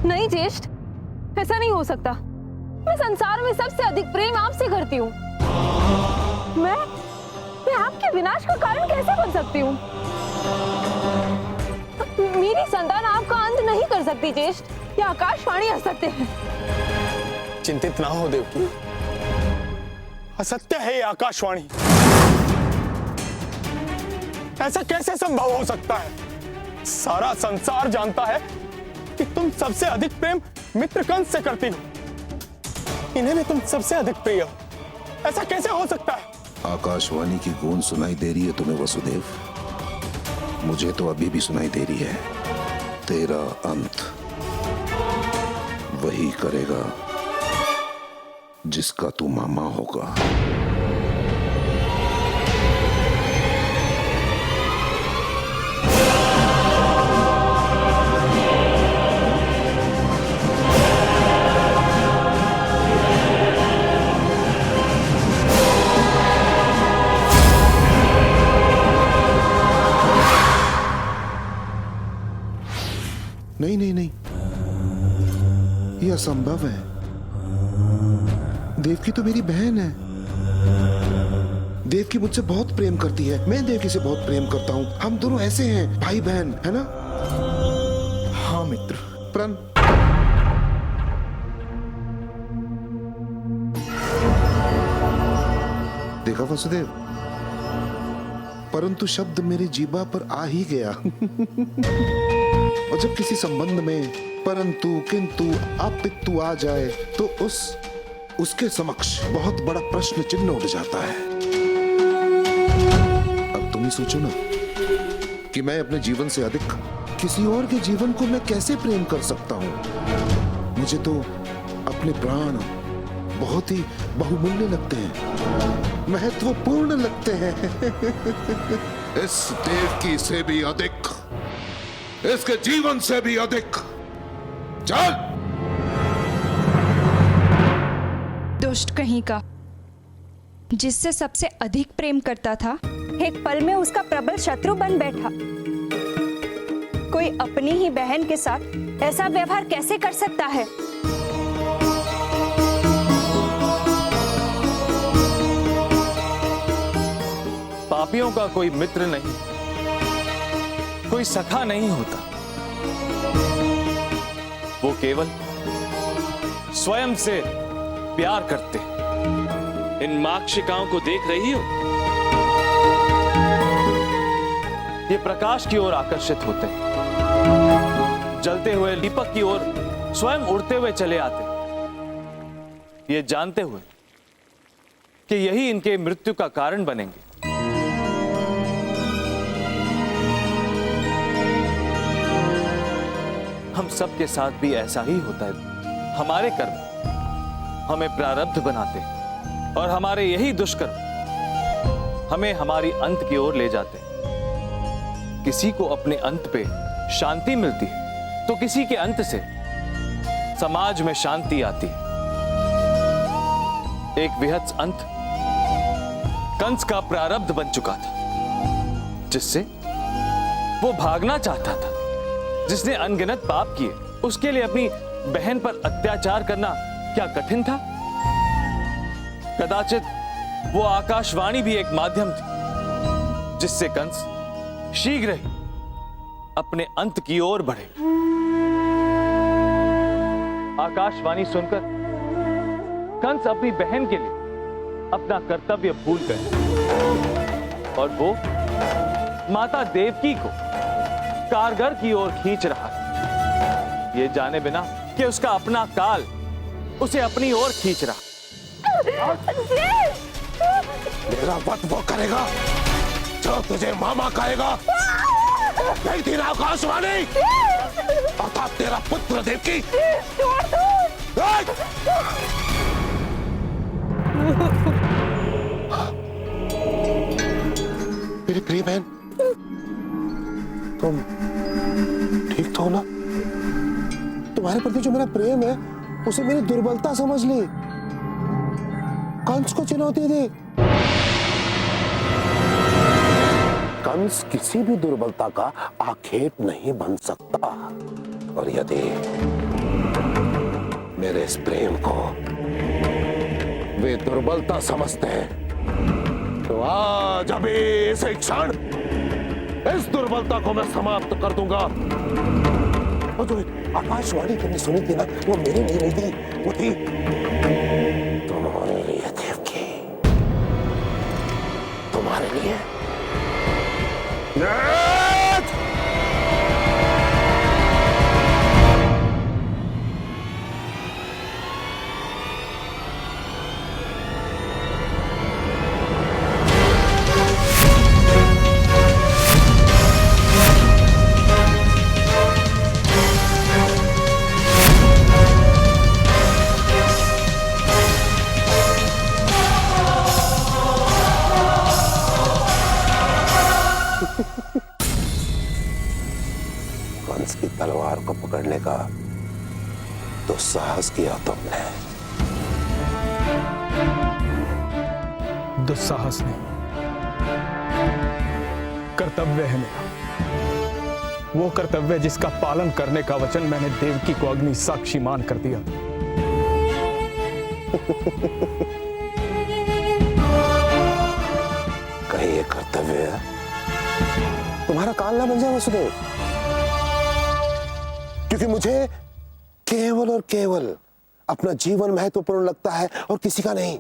नहीं ज्येष्ठ, ऐसा नहीं हो सकता। मैं संसार में सबसे अधिक प्रेम आपसे करती हूँ। मैं आपके विनाश का कारण कैसे बन सकती हूँ? मेरी संतान आपका अंत नहीं कर सकती ज्येष्ठ, ये आकाशवाणी असत्य है। चिंतित ना हो देवकी, असत्य है ये आकाशवाणी। ऐसा कैसे संभव हो सकता है? सारा संसार जानता है कि तुम सबसे अधिक प्रेम मित्र कंस से करती हो। इन्हें भी तुम सबसे अधिक प्रिय हो, ऐसा कैसे हो सकता है? आकाशवाणी की गूंज सुनाई दे रही है तुम्हें वसुदेव? मुझे तो अभी भी सुनाई दे रही है। तेरा अंत वही करेगा जिसका तू मामा होगा। नहीं नहीं नहीं, यह असंभव है। देवकी तो मेरी बहन है। देवकी मुझसे बहुत प्रेम करती है, मैं देवकी से बहुत प्रेम करता हूँ। हम दोनों ऐसे हैं, भाई बहन, है ना? हाँ मित्र। प्रण, देखा वसुदेव, परंतु शब्द मेरी जीभा पर आ ही गया। और जब किसी संबंध में परंतु, किंतु, अपितु आ जाए तो उसके समक्ष बहुत बड़ा प्रश्न चिन्ह उठ जाता है। अब तुम ही सोचो ना कि मैं अपने जीवन से अधिक किसी और के जीवन को मैं कैसे प्रेम कर सकता हूं? मुझे तो अपने प्राण बहुत ही बहुमूल्य लगते हैं, महत्वपूर्ण लगते हैं। इस देवकी से भी अधिक, इसके जीवन से भी अधिक। चल! दुष्ट कहीं का, जिससे सबसे अधिक प्रेम करता था, एक पल में उसका प्रबल शत्रु बन बैठा। कोई अपनी ही बहन के साथ ऐसा व्यवहार कैसे कर सकता है? पापियों का कोई मित्र नहीं, कोई सखा नहीं होता। वो केवल स्वयं से प्यार करते। इन माक्षिकाओं को देख रही हो? ये प्रकाश की ओर आकर्षित होते हैं, जलते हुए दीपक की ओर स्वयं उड़ते हुए चले आते, ये जानते हुए कि यही इनके मृत्यु का कारण बनेंगे। हम सबके साथ भी ऐसा ही होता है। हमारे कर्म हमें प्रारब्ध बनाते और हमारे यही दुष्कर्म हमें हमारी अंत की ओर ले जाते। किसी को अपने अंत पे शांति मिलती है तो किसी के अंत से समाज में शांति आती है। एक विहत्स अंत कंस का प्रारब्ध बन चुका था, जिससे वो भागना चाहता था। जिसने अनगिनत पाप किए, उसके लिए अपनी बहन पर अत्याचार करना क्या कठिन था? कदाचित वो आकाशवाणी भी एक माध्यम थी जिससे कंस शीघ्र ही अपने अंत की ओर बढ़े। आकाशवाणी सुनकर कंस अपनी बहन के लिए अपना कर्तव्य भूल गए और वो माता देवकी को कारगर की ओर खींच रहा, ये जाने बिना कि उसका अपना काल उसे अपनी ओर खींच रहा। मेरा वध वो करेगा जो तुझे मामा कहेगा। नहीं थी ना आकाशवाणी, अर्थात तेरा पुत्र देवकी। मेरी प्रिय बहन, तुम ठीक तो हो ना? तुम्हारे प्रति जो मेरा प्रेम है उसे मेरी दुर्बलता समझ ली, कंस को चुनौती दी। कंस किसी भी दुर्बलता का आक्षेप नहीं बन सकता, और यदि इस प्रेम को वे दुर्बलता समझते हैं, तो आज अभी इसी क्षण इस दुर्बलता को मैं समाप्त कर दूंगा। और जो आकाशवाणी तुमने सुनी थी ना, वो मेरे लिए नहीं थी, वो थी तुम्हारे लिए देवकी, तुम्हारे लिए। कंस की तलवार को पकड़ने का दुस्साहस किया तुमने। दुस्साहस नहीं, कर्तव्य है मेरा। वो कर्तव्य जिसका पालन करने का वचन मैंने देवकी को अग्नि साक्षी मान कर दिया। कहीं ये कर्तव्य तुम्हारा काल ना बन जाए वसुदेव, क्योंकि मुझे केवल और केवल अपना जीवन महत्वपूर्ण लगता है और किसी का नहीं।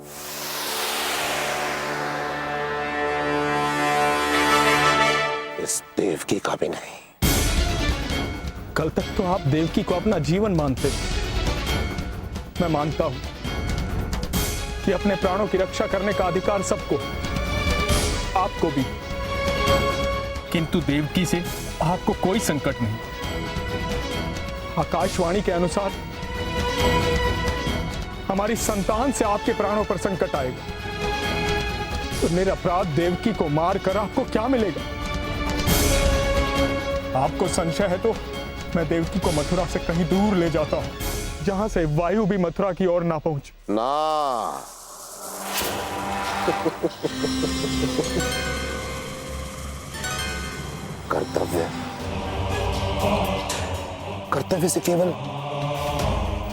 इस देवकी का भी नहीं। कल तक तो आप देवकी को अपना जीवन मानते थे। मैं मानता हूं कि अपने प्राणों की रक्षा करने का अधिकार सबको, आपको भी, किंतु देवकी से आपको कोई संकट नहीं। आकाशवाणी के अनुसार हमारी संतान से आपके प्राणों पर संकट आएगा, तो निरपराध देवकी को मारकर आपको क्या मिलेगा? आपको संशय है तो मैं देवकी को मथुरा से कहीं दूर ले जाता हूं, जहां से वायु भी मथुरा की ओर ना पहुंचे। ना कर्तव्य से केवल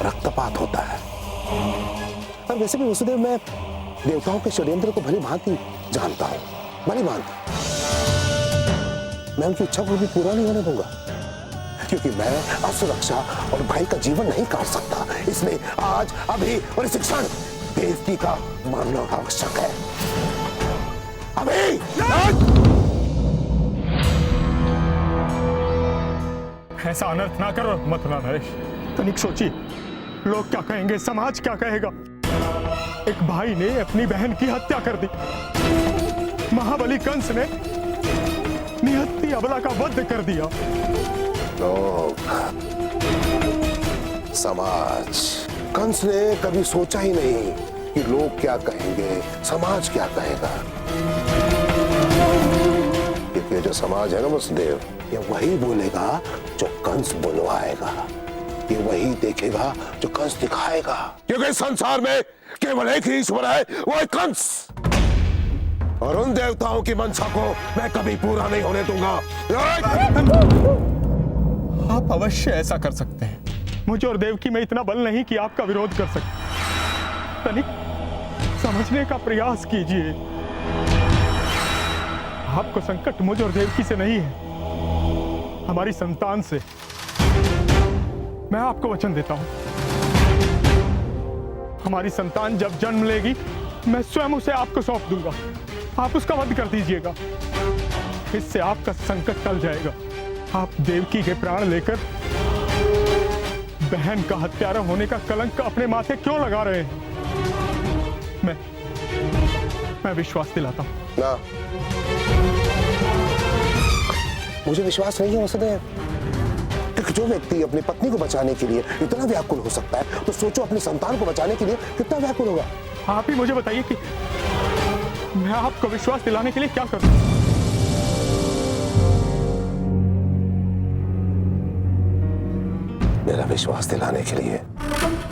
रक्तपात होता है। और वैसे भी वसुदेव, मैं देवताओं के षड्यंत्र को भली भांति जानता हूं, भली भांति। मैं उनकी इच्छा को भी पूरा नहीं होने दूंगा, क्योंकि मैं असुरक्षा और भय का जीवन नहीं काट सकता। इसलिए आज, अभी और इस क्षण देवकी का मरना आवश्यक है। अभी ऐसा अनर्थ ना करो मथुरा नरेश। तनिक सोचिए, लोग क्या कहेंगे, समाज क्या कहेगा? एक भाई ने अपनी बहन की हत्या कर दी, महाबली कंस ने निहत्थी अबला का वध कर दिया। लोग, समाज, कंस ने कभी सोचा ही नहीं कि लोग क्या कहेंगे, समाज क्या कहेगा। क्योंकि जो समाज है ना वसुदेव, ये वही बोलेगा जो कंस बुलवाएगा, ये वही देखेगा जो कंस दिखाएगा। क्योंकि इस संसार में केवल एक ही ईश्वर है, वो है कंस। और उन देवताओं की मंशा को मैं कभी पूरा नहीं होने दूंगा। आप अवश्य ऐसा कर सकते हैं। मुझे और देवकी में इतना बल नहीं कि आपका विरोध कर सके। तनिक समझने का प्रयास कीजिए। आपको संकट मुझ और देवकी से नहीं है, हमारी संतान से। मैं आपको वचन देता हूं, हमारी संतान जब जन्म लेगी, मैं स्वयं उसे आपको सौंप दूंगा। आप उसका वध कर दीजिएगा, इससे आपका संकट टल जाएगा। आप देवकी के प्राण लेकर बहन का हत्यारा होने का कलंक अपने माथे क्यों लगा रहे हैं? मैं विश्वास दिलाता हूं। ना, मुझे विश्वास नहीं है वसुदेव, क्योंकि जो व्यक्ति अपनी पत्नी को बचाने के लिए इतना व्याकुल हो सकता है, तो सोचो अपनी संतान को बचाने के लिए कितना व्याकुल होगा। आप ही मुझे बताइए कि मैं आपको विश्वास दिलाने के लिए क्या करूं? मेरा विश्वास दिलाने के लिए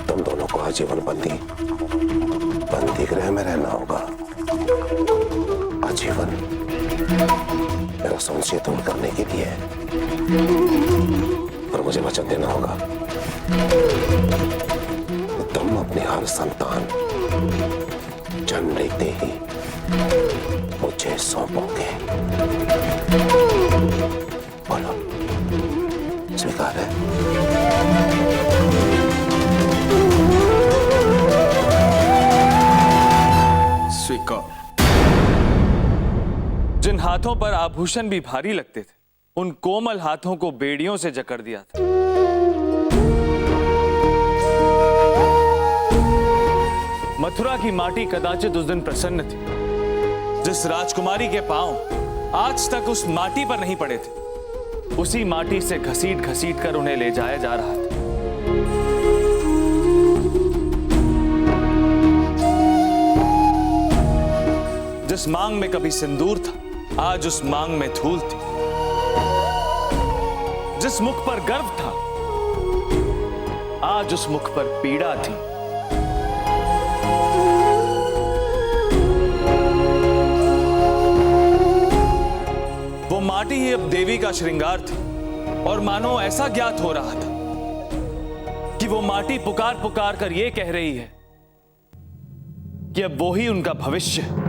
तुम दोनों को आजीवन बंदी गृह में रहना होगा। आजीवन मेरा संशय दूर करने के लिए। और मुझे वचन देना होगा, तुम हर संतान जन्म लेते ही मुझे सौंपोगे। बोलो, स्वीकार है? स्वीकार। जिन हाथों पर आभूषण भी भारी लगते थे, उन कोमल हाथों को बेड़ियों से जकड़ दिया था। मथुरा की माटी कदाचित उस दिन प्रसन्न थी। जिस राजकुमारी के पांव आज तक उस माटी पर नहीं पड़े थे, उसी माटी से घसीट घसीट कर उन्हें ले जाया जा रहा था। जिस मांग में कभी सिंदूर था, आज उस मांग में धूल थी। जिस मुख पर गर्व था, आज उस मुख पर पीड़ा थी। वो माटी ही अब देवी का श्रृंगार थी, और मानो ऐसा ज्ञात हो रहा था कि वो माटी पुकार पुकार कर ये कह रही है कि अब वो ही उनका भविष्य है।